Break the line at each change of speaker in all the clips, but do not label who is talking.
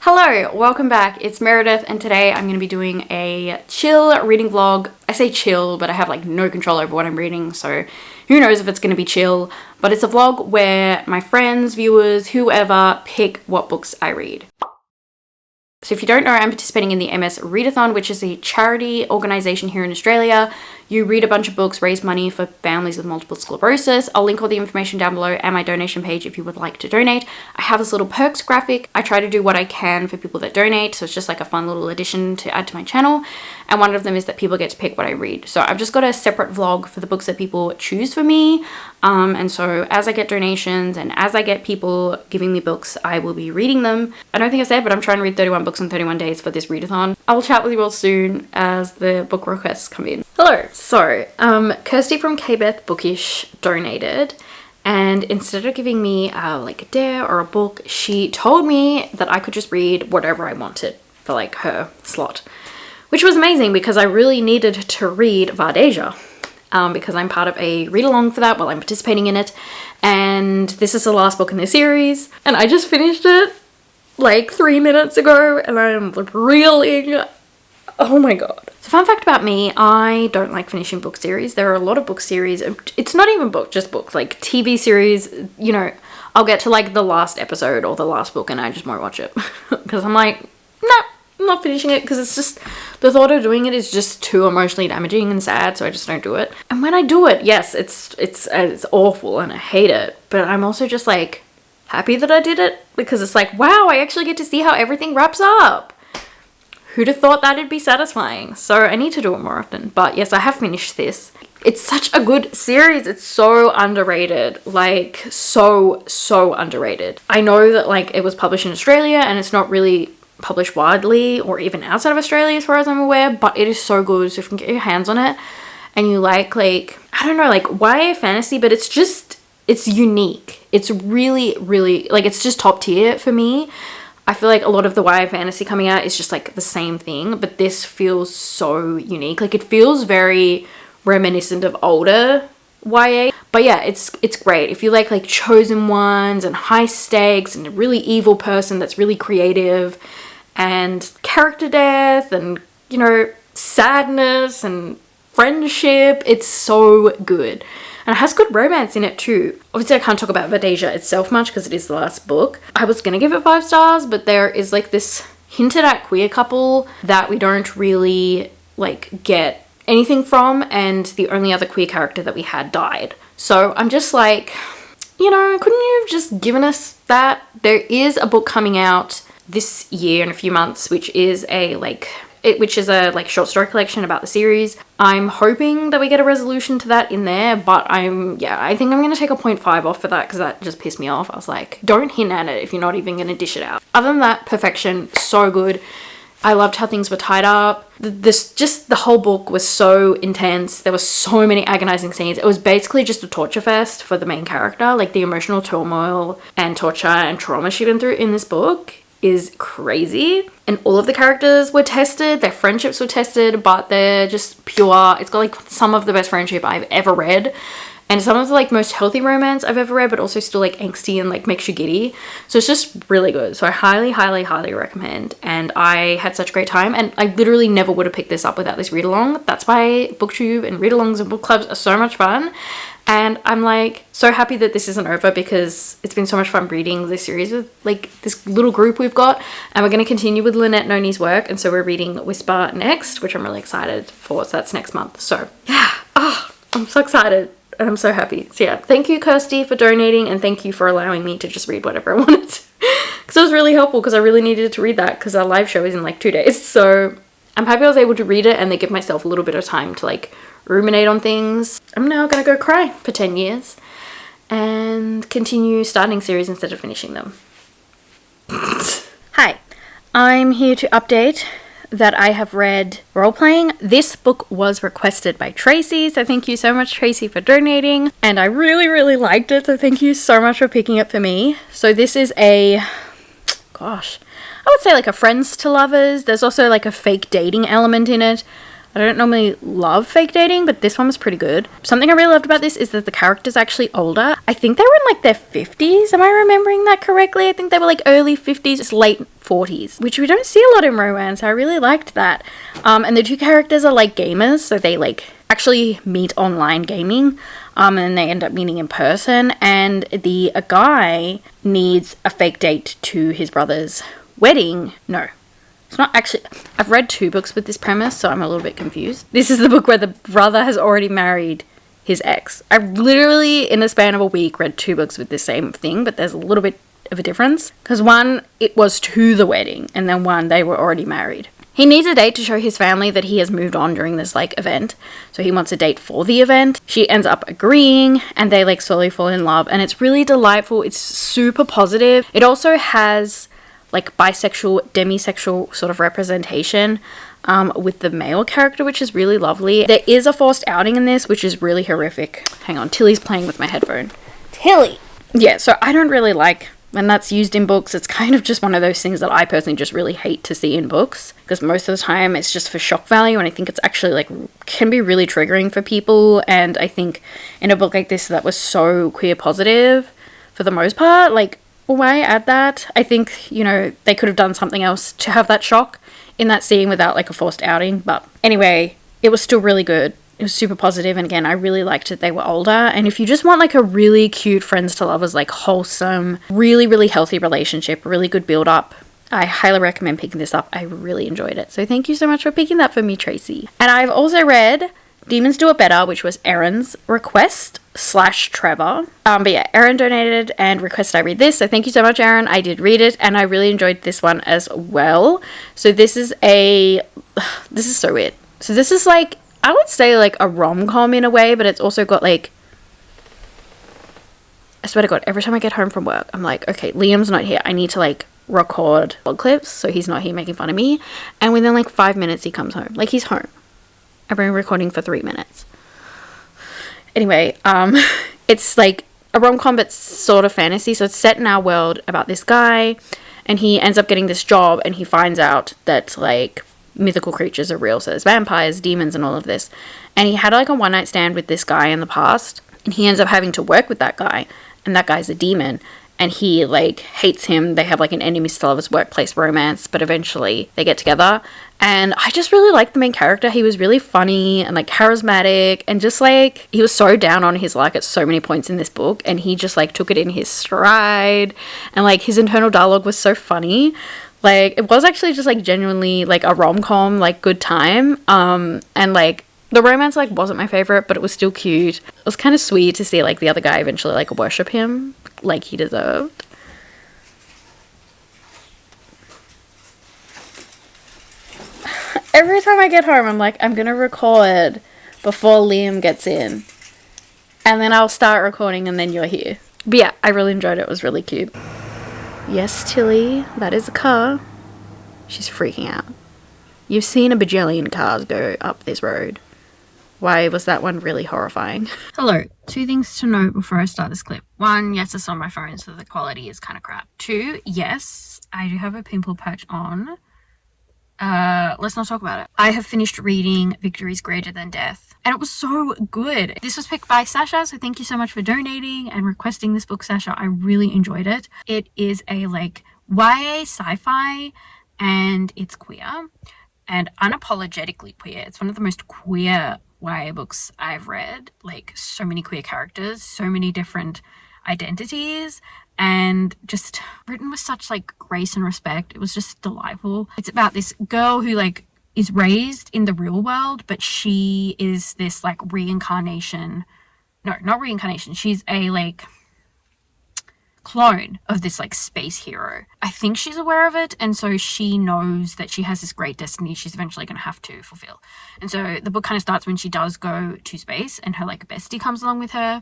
Hello, welcome back. It's Meredith and today I'm going to be doing a chill reading vlog. I say chill, but I have like no control over what I'm reading, so who knows if it's going to be chill. But it's a vlog where my friends, viewers, whoever pick what books I read. So if you don't know, I'm participating in the MS READATHON, which is a charity organisation here in Australia. You read a bunch of books, raise money for families with multiple sclerosis. I'll link all the information down below and my donation page if you would like to donate. I have this little perks graphic. I try to do what I can for people that donate, so it's just like a fun little addition to add to my channel. And one of them is that people get to pick what I read. So I've just got a separate vlog for the books that people choose for me. And so as I get donations and as I get people giving me books, I will be reading them. I don't think I said, but I'm trying to read 31 books in 31 days for this readathon. I will chat with you all soon as the book requests come in. Hello. So, Kirsty from KBeth Bookish donated, and instead of giving me like a dare or a book, she told me that I could just read whatever I wanted for like her slot, which was amazing because I really needed to read Vardeja. Because I'm part of a read-along for that while I'm participating in it, and this is the last book in the series, and I just finished it like 3 minutes ago, and I'm reeling. Oh my god. So fun fact about me, I don't like finishing book series. There are a lot of book series, it's not even just books, like TV series, you know, I'll get to like the last episode or the last book and I just won't watch it because I'm like, no, I'm not finishing it, because it's just, the thought of doing it is just too emotionally damaging and sad, so I just don't do it. And when I do it, yes, it's awful and I hate it, but I'm also just like happy that I did it, because it's like, wow, I actually get to see how everything wraps up. Who'd have thought that'd be satisfying? So I need to do it more often. But yes, I have finished this. It's such a good series. It's so underrated, like so underrated. I know that like it was published in Australia and it's not really published widely or even outside of Australia as far as I'm aware, but it is so good. So if you can get your hands on it and you like I don't know, like YA fantasy, but it's unique. It's really like, it's just top tier for me. I feel like a lot of the YA fantasy coming out is just like the same thing, but this feels so unique. Like it feels very reminiscent of older YA. But yeah, it's great. If you like chosen ones and high stakes and a really evil person that's really creative and character death and, you know, sadness and friendship, it's so good. And it has good romance in it too. Obviously I can't talk about Vardeja itself much because it is the last book. I was gonna give it 5 stars, but there is like this hinted at queer couple that we don't really like get anything from, and the only other queer character that we had died. So I'm just like, you know, couldn't you have just given us that? There is a book coming out this year in a few months, which is a short story collection about the series. I'm hoping that we get a resolution to that in there, but I think I'm going to take a 0.5 off for that because that just pissed me off. I was like, don't hint at it if you're not even going to dish it out. Other than that, perfection, so good. I loved how things were tied up. The whole book was so intense. There were so many agonizing scenes. It was basically just a torture fest for the main character. Like the emotional turmoil and torture and trauma she's been through in this book is crazy. And all of the characters were tested, their friendships were tested, but they're just pure. It's got like some of the best friendship I've ever read, and some of the like most healthy romance I've ever read, but also still like angsty and like makes you giddy. So it's just really good. So I highly recommend, and I had such a great time, and I literally never would have picked this up without this read along. That's why booktube and read alongs and book clubs are so much fun. And I'm like so happy that this isn't over, because it's been so much fun reading this series with like this little group we've got, and we're going to continue with Lynette Noni's work, and so we're reading Whisper next, which I'm really excited for. So that's next month. So yeah, I'm so excited and I'm so happy. So yeah, thank you Kirsty for donating, and thank you for allowing me to just read whatever I wanted, because it was really helpful, because I really needed to read that because our live show is in like 2 days. So I'm happy I was able to read it and then give myself a little bit of time to like ruminate on things. I'm now gonna go cry for 10 years and continue starting series instead of finishing them. Hi, I'm here to update that I have read Role-Playing. This book was requested by Tracy, so thank you so much Tracy for donating, and I really liked it, so thank you so much for picking it for me. So this is I would say like a friends to lovers. There's also like a fake dating element in it. I don't normally love fake dating, but this one was pretty good. Something I really loved about this is that the character's actually older. I think they were in like their 50s. Am I remembering that correctly? I think they were like early 50s, late 40s, which we don't see a lot in romance. I really liked that. And the two characters are like gamers, so they like actually meet online gaming. And then they end up meeting in person. And the guy needs a fake date to his brother's wedding. No. It's not actually... I've read 2 books with this premise, so I'm a little bit confused. This is the book where the brother has already married his ex. I've literally, in the span of a week, read 2 books with the same thing, but there's a little bit of a difference. Because one, it was to the wedding, and then one, they were already married. He needs a date to show his family that he has moved on during this, like, event. So he wants a date for the event. She ends up agreeing, and they, like, slowly fall in love. And it's really delightful. It's super positive. It also has like bisexual, demisexual sort of representation with the male character, which is really lovely. There is a forced outing in this, which is really horrific. Hang on, Tilly's playing with my headphone. Tilly! Yeah, so I don't really like when that's used in books. It's kind of just one of those things that I personally just really hate to see in books, because most of the time it's just for shock value, and I think it's actually like can be really triggering for people. And I think in a book like this that was so queer positive for the most part, like, why add that? I think, you know, they could have done something else to have that shock in that scene without like a forced outing. But anyway, it was still really good. It was super positive, and again, I really liked that they were older. And if you just want like a really cute friends to lovers, like wholesome, really, really healthy relationship, really good build up, I highly recommend picking this up. I really enjoyed it. So thank you so much for picking that for me, Tracy. And I've also read Demons Do It Better, which was Erin's request / Trevor. But yeah, Erin donated and requested I read this. So thank you so much, Erin. I did read it, and I really enjoyed this one as well. So this is so weird. So this is like, I would say like a rom-com in a way, but it's also got like, I swear to God, every time I get home from work, I'm like, okay, Liam's not here. I need to like record vlog clips so he's not here making fun of me. And within like 5 minutes, he comes home. Like, he's home. I've been recording for 3 minutes. Anyway, it's like a rom-com but sort of fantasy. So it's set in our world about this guy, and he ends up getting this job, and he finds out that like mythical creatures are real. So there's vampires, demons, and all of this. And he had like a one-night stand with this guy in the past, and he ends up having to work with that guy, and that guy's a demon. And he like hates him. They have like an enemies to lovers workplace romance, but eventually they get together. And I just really liked the main character. He was really funny and like charismatic, and just like he was so down on his luck at so many points in this book, and he just like took it in his stride, and like his internal dialogue was so funny. Like, it was actually just like genuinely like a rom-com, like good time. And like the romance like wasn't my favorite, but it was still cute. It was kind of sweet to see like the other guy eventually like worship him like he deserved. Every time I get home, I'm like, I'm gonna record before Liam gets in, and then I'll start recording, and then you're here. But yeah, I really enjoyed it. It was really cute. Yes, Tilly, that is a car. She's freaking out. You've seen a bajillion cars go up this road. Why was that one really horrifying? Hello. 2 things to note before I start this clip. 1, yes, it's on my phone, so the quality is kind of crap. 2, yes, I do have a pimple patch on. Let's not talk about it. I have finished reading Victory's Greater Than Death, and it was so good. This was picked by Sasha, so thank you so much for donating and requesting this book, Sasha. I really enjoyed it. It is a like YA sci-fi, and it's queer and unapologetically queer. It's one of the most queer YA books I've read. Like, so many queer characters, so many different identities, and just written with such like grace and respect. It was just delightful. It's about this girl who like is raised in the real world, but she is this like reincarnation. No, not reincarnation. She's a like clone of this like space hero. I think she's aware of it, and so she knows that she has this great destiny she's eventually going to have to fulfill. And so the book kind of starts when she does go to space, and her like bestie comes along with her,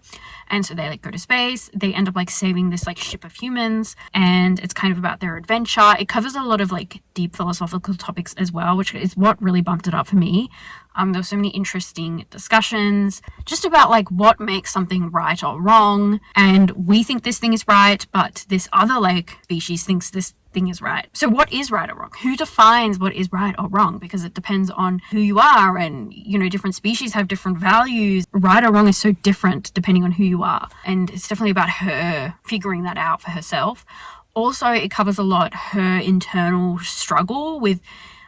and so they like go to space. They end up like saving this like ship of humans, and it's kind of about their adventure. It covers a lot of like deep philosophical topics as well, which is what really bumped it up for me. There were so many interesting discussions just about like what makes something right or wrong. And we think this thing is right, but this other like species thinks this thing is right. So what is right or wrong? Who defines what is right or wrong? Because it depends on who you are, and you know, different species have different values. Right or wrong is so different depending on who you are, and it's definitely about her figuring that out for herself. Also, it covers a lot her internal struggle with,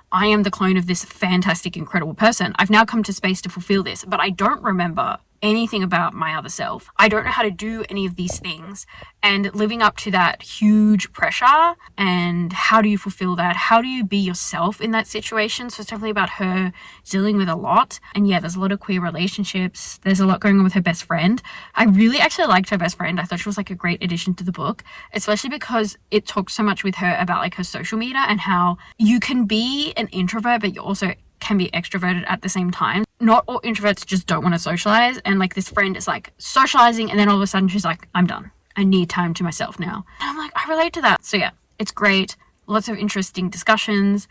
I am the clone of this fantastic, incredible person. I've now come to space to fulfill this, but I don't remember anything about my other self. I don't know how to do any of these things, and living up to that huge pressure, and how do you fulfill that? How do you be yourself in that situation? So it's definitely about her dealing with a lot. And yeah, there's a lot of queer relationships. There's a lot going on with her best friend. I really actually liked her best friend. I thought she was like a great addition to the book, especially because it talks so much with her about like her social media and how you can be an introvert, but you also can be extroverted at the same time. Not all introverts just don't want to socialize, and like this friend is like socializing, and then all of a sudden she's like, I'm done. I need time to myself now. And I'm like, I relate to that. So yeah, it's great. Lots of interesting discussions,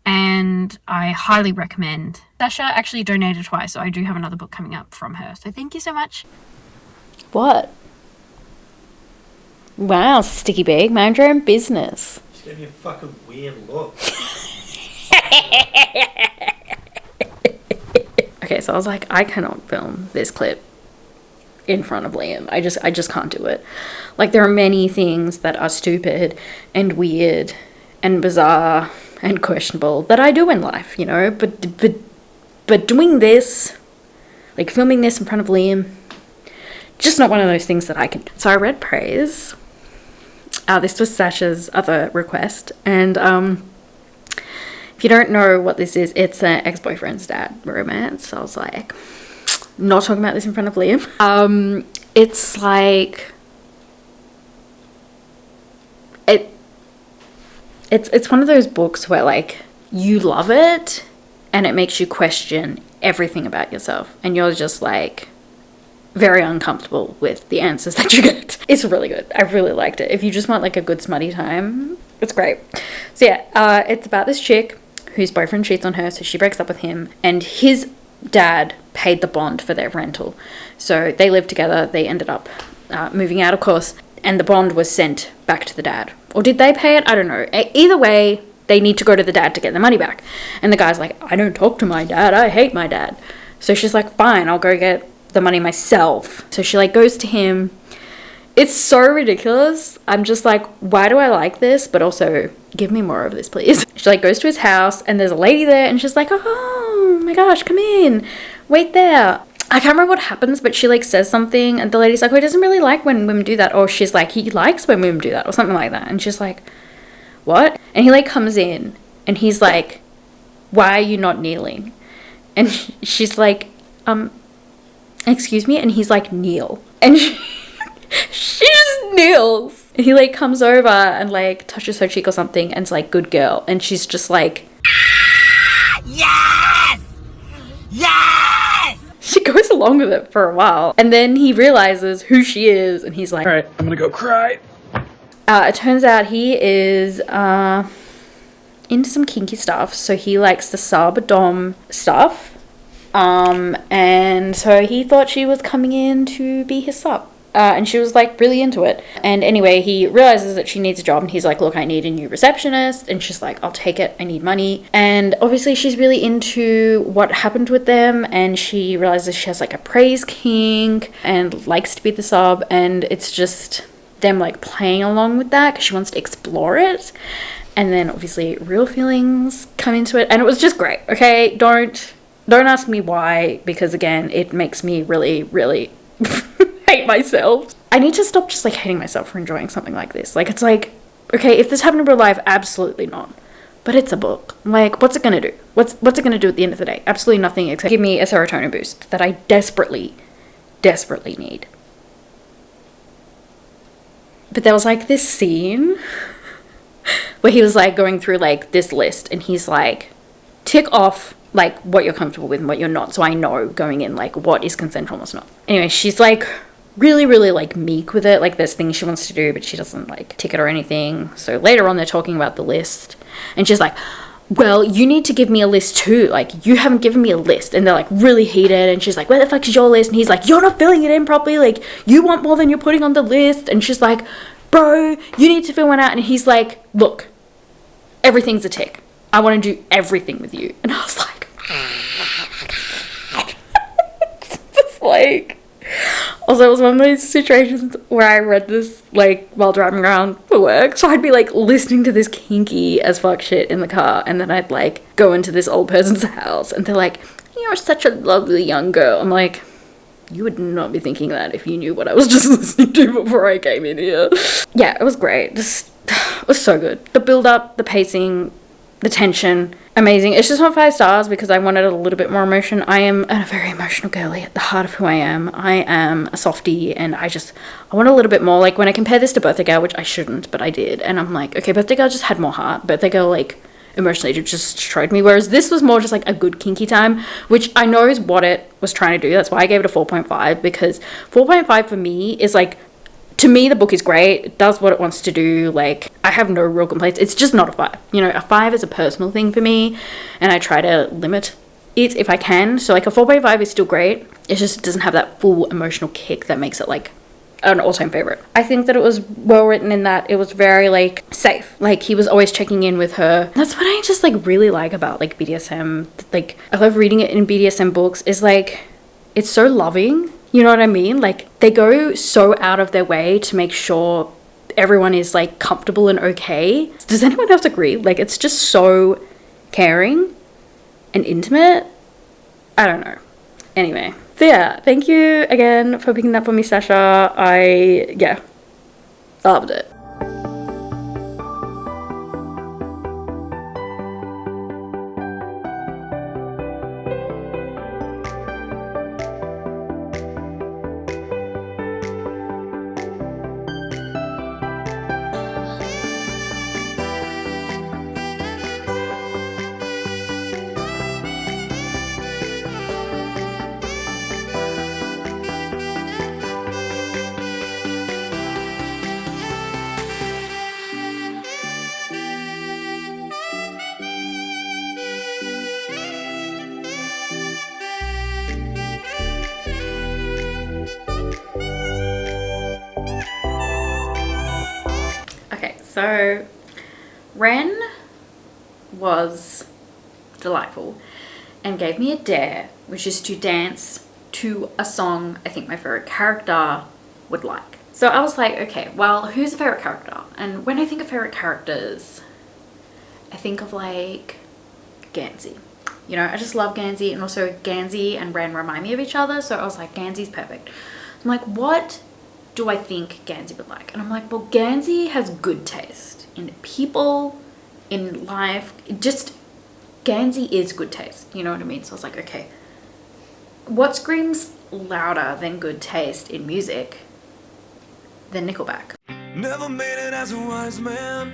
and I highly recommend. Sasha actually donated twice, so I do have another book coming up from her. So thank you so much.
What? Wow, sticky bag. Mind your own business.
She's giving me a fucking weird look.
Okay, so I was like, I cannot film this clip in front of Liam. I just can't do it. Like, there are many things that are stupid and weird and bizarre and questionable that I do in life, you know, but doing this, like filming this in front of Liam, just not one of those things that I can do. So I read Praise. This was Sasha's other request, and if you don't know what this is, it's an ex-boyfriend's dad romance. So I was like, not talking about this in front of Liam. It's like, it's one of those books where like you love it and it makes you question everything about yourself, and you're just like very uncomfortable with the answers that you get. It's really good. I really liked it. If you just want like a good smutty time, it's great. So yeah, it's about this chick whose boyfriend cheats on her, so she breaks up with him, and his dad paid the bond for their rental. So they lived together. They ended up moving out, of course, and the bond was sent back to the dad. Or did they pay it? I don't know. Either way, they need to go to the dad to get the money back. And the guy's like, I don't talk to my dad. I hate my dad. So she's like, fine, I'll go get the money myself. So she like goes to him. It's so ridiculous. I'm just like, why do I like this? But also, give me more of this, please. She like goes to his house, and there's a lady there, and she's like, oh my gosh, come in. Wait there. I can't remember what happens, but she like says something, and the lady's like, oh, he doesn't really like when women do that. Or she's like, he likes when women do that, or something like that. And she's like, what? And he like comes in, and he's like, why are you not kneeling? And she's like, excuse me? And he's like, kneel. And she just kneels. And he like comes over and like touches her cheek or something, and it's like, good girl. And she's just like, yes! Yes! She goes along with it for a while, and then he realizes who she is, and he's like, all right, I'm gonna go cry. It turns out he is into some kinky stuff, so he likes the sub-dom stuff. And so he thought she was coming in to be his sub. And she was like really into it. And anyway, he realizes that she needs a job, and he's like, look, I need a new receptionist. And she's like, I'll take it, I need money. And obviously she's really into what happened with them, and she realizes she has like a praise kink and likes to be the sub, and it's just them like playing along with that because she wants to explore it. And then obviously real feelings come into it, and it was just great. Okay, don't ask me why, because again, it makes me really, really hate myself. I need to stop just like hating myself for enjoying something like this. Like, it's like, okay, if this happened in real life, absolutely not. But it's a book. Like, what's it gonna do? What's it gonna do at the end of the day? Absolutely nothing, except give me a serotonin boost that I desperately, desperately need. But there was like this scene where he was like going through like this list, and he's like, tick off like what you're comfortable with and what you're not, so I know going in like what is consensual and what's not. Anyway, she's like really, really like meek with it. Like, there's things she wants to do, but she doesn't like tick it or anything. So later on they're talking about the list, and she's like, well, you need to give me a list too. Like, you haven't given me a list. And they're like really heated. And she's like, where the fuck is your list? And he's like, you're not filling it in properly. Like, you want more than you're putting on the list. And she's like, bro, you need to fill one out. And he's like, look, everything's a tick. I want to do everything with you. And I was like, it's like, also, it was one of those situations where I read this, like, while driving around for work. So I'd be, like, listening to this kinky as fuck shit in the car. And then I'd, like, go into this old person's house. And they're like, you're such a lovely young girl. I'm like, you would not be thinking that if you knew what I was just listening to before I came in here. Yeah, it was great. Just, it was so good. The build-up, the pacing, the tension, amazing. It's just not 5 stars because I wanted a little bit more emotion. I am a very emotional girly at the heart of who I am. I am a softie, and I want a little bit more. Like, when I compare this to Birthday Girl, which I shouldn't, but I did, and I'm like, okay, Birthday Girl just had more heart. Birthday Girl, like, emotionally just destroyed me, whereas this was more just like a good kinky time, which I know is what it was trying to do. That's why I gave it a 4.5, because 4.5 for me is like, to me, the book is great. It does what it wants to do. Like, I have no real complaints. It's just not a 5. You know, a 5 is a personal thing for me, and I try to limit it if I can. So, like, a 4.5 is still great. It just doesn't have that full emotional kick that makes it, like, an all-time favorite. I think that it was well written in that it was very, like, safe. Like, he was always checking in with her. That's what I just, like, really like about, like, BDSM. Like, I love reading it in BDSM books. Is like, it's so loving. You know what I mean? Like, they go so out of their way to make sure everyone is, like, comfortable and okay. Does anyone else agree? Like, it's just so caring and intimate. I don't know. Anyway. So, yeah. Thank you again for picking that for me, Sasha. I loved it. So, Ren was delightful and gave me a dare, which is to dance to a song I think my favorite character would like. So I was like, okay, well, who's a favorite character? And when I think of favorite characters, I think of, like, Gansey. You know, I just love Gansey, and also Gansey and Ren remind me of each other, so I was like, Gansey's perfect. I'm like, what do I think Gansey would like? And I'm like, well, Gansey has good taste in people, in life. Gansey is good taste, you know what I mean? So I was like, okay, what screams louder than good taste in music than Nickelback?
Never made it as a wise man.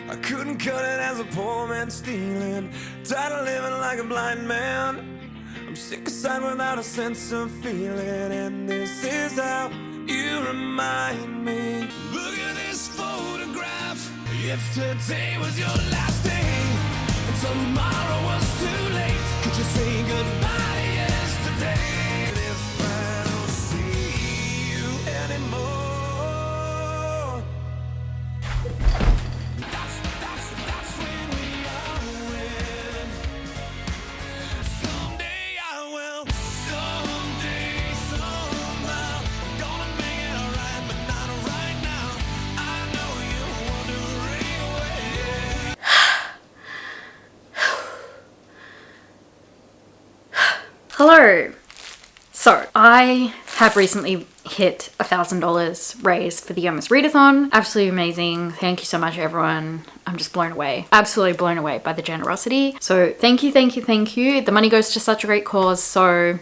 I couldn't cut it as a poor man stealing. Tired of living like a blind man. I'm sick aside without a sense of feeling. And this is how you remind me. Look at this photograph. If today was your last day and tomorrow was too late, could you say goodbye to yesterday? And if I don't see you anymore, that's when we are in. Someday I will, someday, somehow, gonna make it alright, but not right now. I know you wandering away.
Hello. So, I have recently hit $1,000 raised for the Almost Readathon. Absolutely amazing. Thank you so much, everyone. I'm just blown away. Absolutely blown away by the generosity. So thank you, thank you, thank you. The money goes to such a great cause. So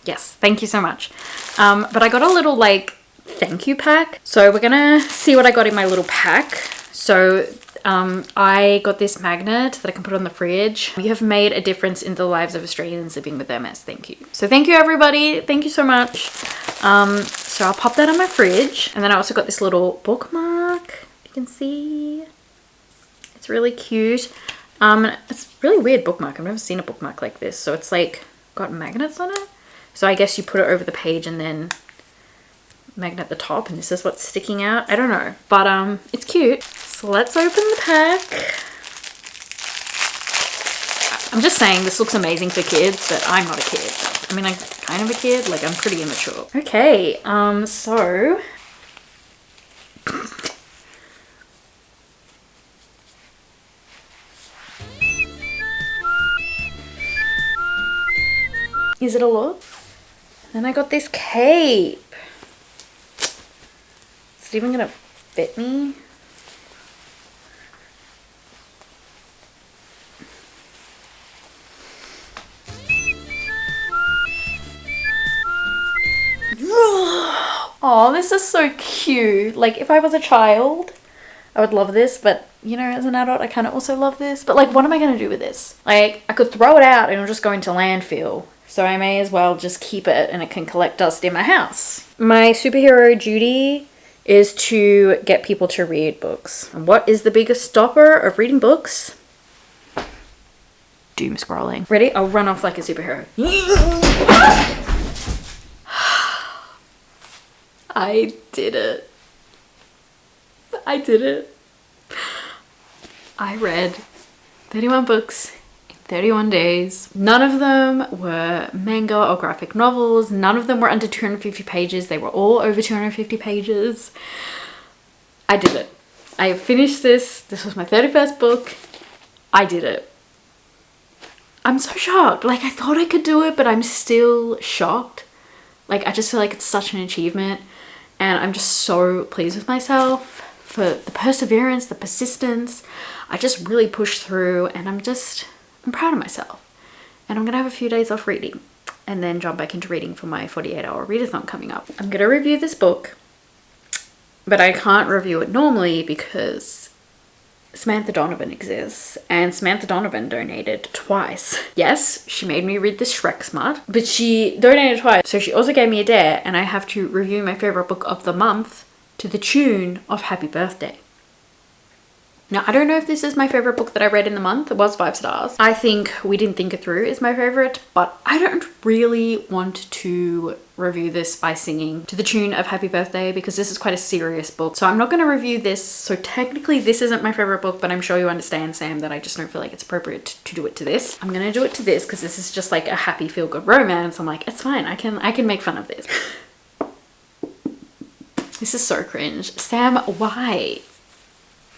yes, thank you so much. But I got a little, like, thank you pack. So we're gonna see what I got in my little pack. So I got this magnet that I can put on the fridge. You have made a difference in the lives of Australians living with MS. Thank you. So thank you, everybody. Thank you so much. So I'll pop that on my fridge. And then I also got this little bookmark. You can see it's really cute. It's a really weird bookmark. I've never seen a bookmark like this. So it's like got magnets on it. So I guess you put it over the page and then magnet the top, and this is what's sticking out. I don't know, but it's cute. So let's open the pack. I'm just saying this looks amazing for kids, but I'm not a kid. I mean, I'm kind of a kid, like I'm pretty immature. Okay, so is it a look? Then I got this cape. Is it even gonna fit me? Oh, this is so cute. Like, if I was a child, I would love this, but you know, as an adult, I kind of also love this. But like, what am I gonna do with this? Like, I could throw it out and it'll just go into landfill. So I may as well just keep it and it can collect dust in my house. My superhero duty is to get people to read books. And what is the biggest stopper of reading books? Doom scrolling. Ready? I'll run off like a superhero. I did it. I did it. I read 31 books in 31 days. None of them were manga or graphic novels. None of them were under 250 pages. They were all over 250 pages. I did it. I finished this. This was my 31st book. I did it. I'm so shocked. Like, I thought I could do it, but I'm still shocked. Like, I just feel like it's such an achievement. And I'm just so pleased with myself for the perseverance, the persistence. I just really pushed through, and I'm proud of myself. And I'm gonna have a few days off reading and then jump back into reading for my 48-hour readathon coming up. I'm gonna review this book, but I can't review it normally because Samantha Donovan exists, and Samantha Donovan donated twice. Yes, she made me read the Shrek Smart, but she donated twice. So she also gave me a dare, and I have to review my favorite book of the month to the tune of Happy Birthday. Now, I don't know if this is my favorite book that I read in the month. It was 5 stars. I think We Didn't Think It Through is my favorite, but I don't really want to review this by singing to the tune of Happy Birthday because this is quite a serious book. So I'm not going to review this. So technically this isn't my favorite book, but I'm sure you understand, Sam, that I just don't feel like it's appropriate to do it to this. I'm going to do it to this because this is just like a happy feel-good romance. I'm like, it's fine. I can make fun of this. This is so cringe. Sam, why?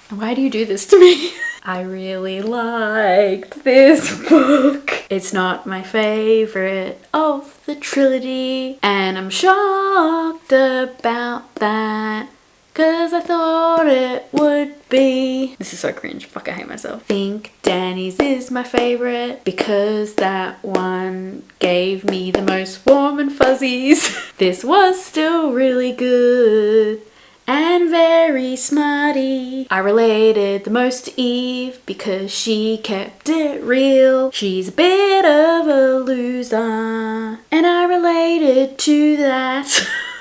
Why do you do this to me? I really liked this book. It's not my favorite of the trilogy, and I'm shocked about that because I thought it would be. This is so cringe. Fuck, I hate myself. Think Danny's is my favorite because that one gave me the most warm and fuzzies. This was still really good and very smarty. I related the most to Eve because she kept it real. She's a bit of a loser, and I related to that.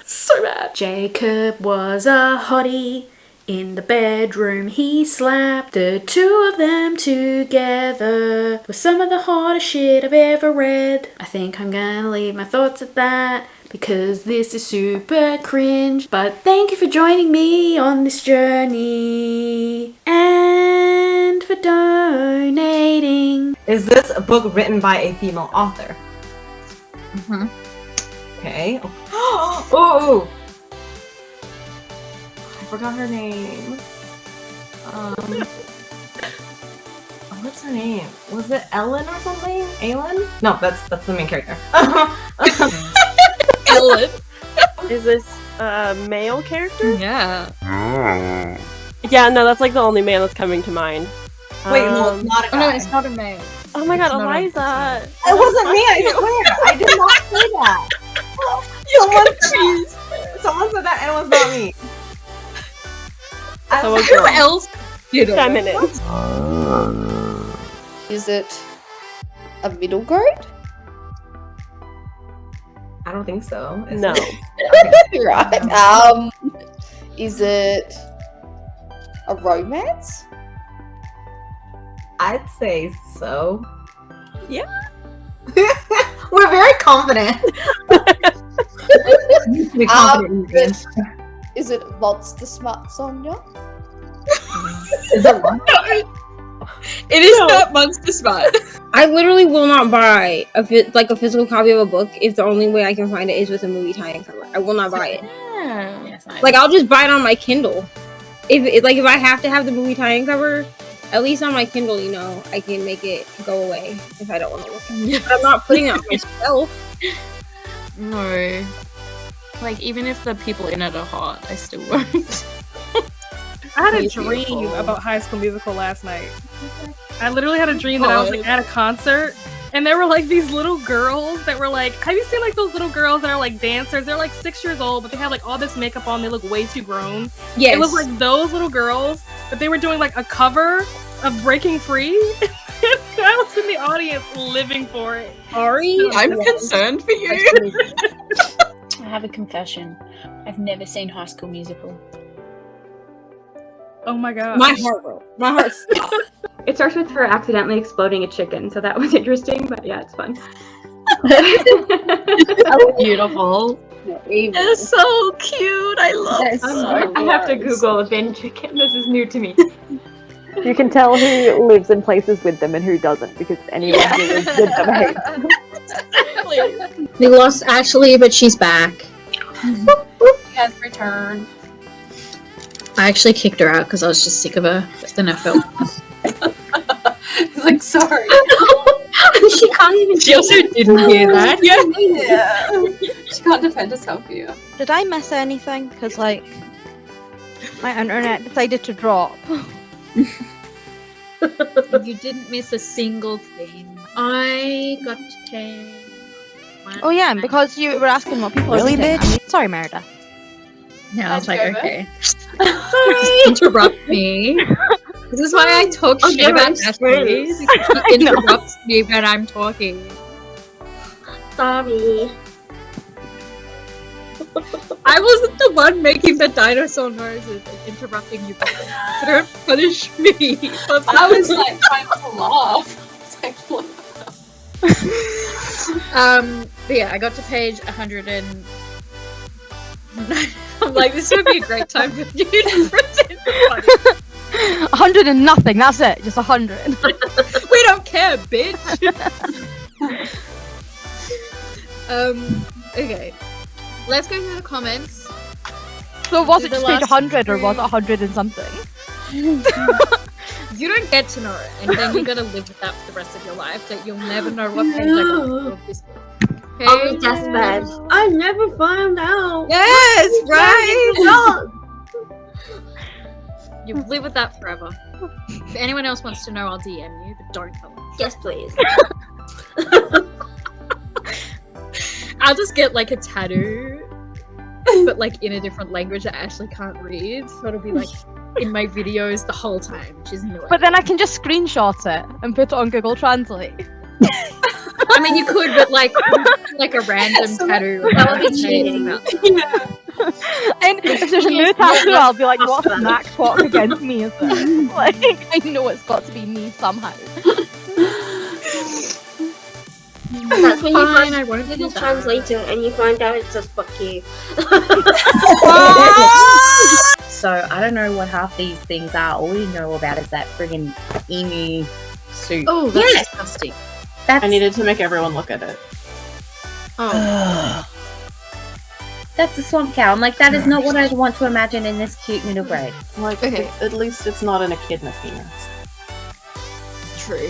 So bad. Jacob was a hottie. In the bedroom he slapped. The two of them together was some of the hottest shit I've ever read. I think I'm gonna leave my thoughts at that because this is super cringe. But thank you for joining me on this journey and for donating.
Is this a book written by a female author?
Mm-hmm.
Okay. Oh! I forgot her name. What's her name? Was it Ellen or something? Aylin? No, that's the main character.
Ellen. Is this a male character?
Yeah.
Yeah, no, that's like the only man that's coming to mind.
Wait, no, it's not a guy.
Oh no, it's not a male.
Oh my god,
It's not a-
Eliza!
It wasn't me, I swear! I did not say that! Someone said that and it was not me. I was
Someone
like,
girl.
else? You know.
Feminine.
Is it a middle grade?
I don't think so. Is
No.
it?
Right. Is it a romance?
I'd say so.
Yeah.
We're very confident. Be confident in your answer.
Is it Monster Smart, Sonia?
Is it one?
It is not Monster Smart. I literally will not buy a physical copy of a book if the only way I can find it is with a movie tie-in cover. I will not buy it.
Yes,
Like, I'll just buy it on my Kindle. If I have to have the movie tie-in cover, at least on my Kindle, you know, I can make it go away if I don't want to look at it. But I'm not putting it on myself.
No. Like, even if the people in it are hot, I still won't.
I had a dream about High School Musical last night. I literally had a dream that I was like at a concert, and there were like these little girls that were like, have you seen like those little girls that are like dancers? They're like 6 years old, but they have like all this makeup on. They look way too grown.
Yes.
It was like those little girls, but they were doing like a cover of Breaking Free. I was in the audience living for it.
Ari,
I'm concerned for you.
I have a confession. I've never seen High School Musical.
Oh my god.
My heart broke. My heart stopped.
It starts with her accidentally exploding a chicken, so that was interesting, but yeah, it's fun.
Beautiful.
It's so cute. I love it.
I have to Google a bin chicken. This is new to me.
You can tell who lives in places with them and who doesn't, because anyone who lives with them hates them.
We lost Ashley, but she's back.
She has returned.
I actually kicked her out because I was just sick of her. But then I felt.
It's like, sorry.
She can't even. She also didn't hear that.
Yeah. She can't defend herself here.
Did I miss anything? Because, like, my internet decided to drop.
You didn't miss a single thing. I got to pay.
Oh, yeah, because you were asking what people
Really,
are eating.
bitch?
I mean, sorry, Merida.
No, I was like, okay. Sorry. Interrupt me. This is why I talk shit about Ashley. She interrupts me when I'm talking.
Sorry.
I wasn't the one making the dinosaur noises and interrupting you. So don't punish me.
I was like trying to laugh. It's like,
but yeah, I got to page 100 and I'm like, this would be a great time for you to present the
100 and nothing, that's it. Just 100.
We don't care, bitch. Okay. Let's go through the comments.
So was it
The
just page
last
100 or was it 100 and something?
You don't get to know it, and then you gotta live with that for the rest of your life. That you'll never know what page I got of this book. Okay?
On the deathbed. I never found out.
Yes, right. You live with that forever. If anyone else wants to know, I'll DM you, but don't tell them.
Yes, please.
I'll just get like a tattoo, but like in a different language that Ashley can't read. So it'll be like in my videos the whole time, which is annoying.
But then I can just screenshot it and put it on Google Translate.
I mean, you could, but like a random tattoo.
That would be cheating.
And if there's a new tattoo, I'll be like, what's Mac talk against me? Is it? Like, I know it's got to be me somehow.
That's when you
Fine,
find
I won't do
Google
that.
Translator and you find out it says fuck you.
So I don't know what half these things are. All we know about is that friggin' emu soup.
Oh, that's disgusting.
That's...
I needed to make everyone look at it.
Oh.
That's a swamp cow. I'm like, that is not what I'd want to imagine in this cute middle grade.
Like,
Okay.
at least it's not an echidna penis.
True.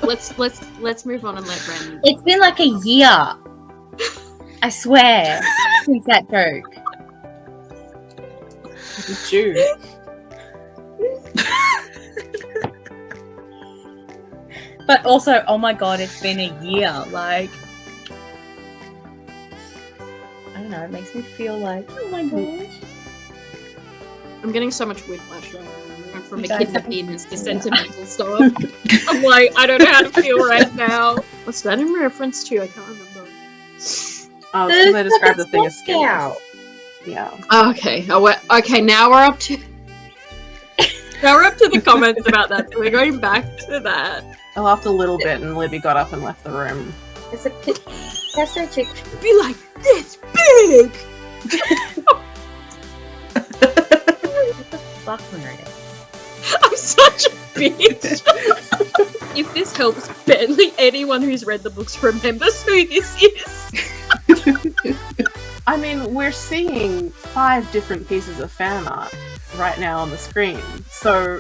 Let's move on and let Ren.
It's been like a year. I swear. Since that joke.
June.
But also, oh my god, it's been a year. Like, I don't know, it makes me feel like, oh my gosh.
I'm getting so much whiplash right now. I went from
You
a
guys
kidnap
have-
penis to sentimental stuff. I'm like, I don't know how to feel right now. What's that in reference to? I can't remember.
Oh, it's because I described the thing as
swamp
skin.
cow.
Yeah.
Oh, okay. Okay, now we're up to.
we're up to the comments about that, so we're going back to that.
I laughed a little bit and Libby got up and left the room.
It's a pesto chick.
Be like this big.
What the fuck, Meredith?
I'm such a bitch. If this helps Bentley, anyone who's read the books remembers who this is.
I mean, we're seeing 5 different pieces of fan art right now on the screen, so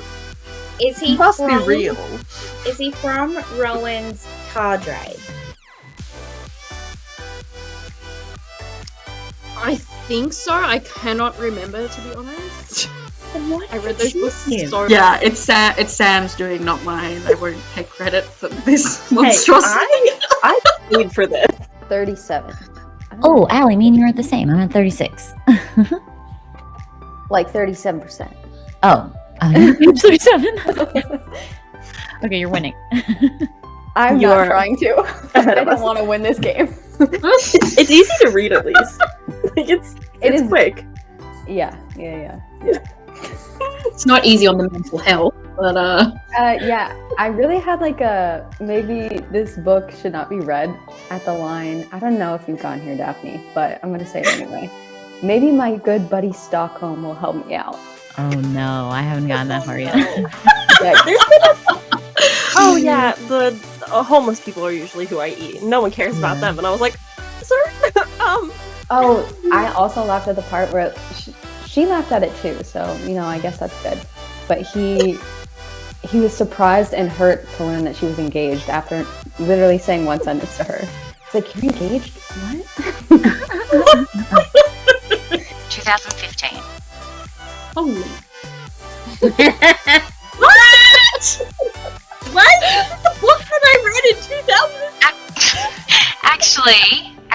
Is he
it must
from,
be real.
Is he from Rowan's cadre?
I think so. I cannot remember, to be honest. I read those books so
Yeah, it's Sam's doing, not mine. I won't take credit for this monstrosity.
I paid for this.
37.
Oh, Allie, me and you are the same. I'm at 36.
Like 37%.
Oh, I'm 37. Okay, you're winning.
I'm
You
not
are
trying to. I don't want to win this game.
It's easy to read at least. Like it's quick.
Yeah.
It's not easy on the mental health, but
Yeah, I really had like a maybe this book should not be read at the line. I don't know if you've gone here, Daphne, but I'm gonna say it anyway. Maybe my good buddy Stockholm will help me out.
Oh no, I haven't gotten that far yet.
Oh yeah, the homeless people are usually who I eat. No one cares about them, and I was like, sir,
Oh, I also laughed at the part where she laughed at it too, so I guess that's good. But he was surprised and hurt to learn that she was engaged after literally saying one sentence to her. It's like, you're engaged? What?
2015.
Holy.
What?
What? What had I read in 2000?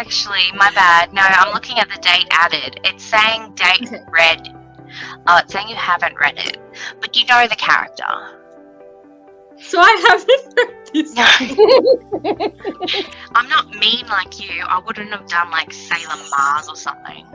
Actually, my bad. No, I'm looking at the date added. It's saying date read. Oh, it's saying you haven't read it, but you know the character.
So I haven't read this.
I'm not mean like you. I wouldn't have done like Sailor Mars or something.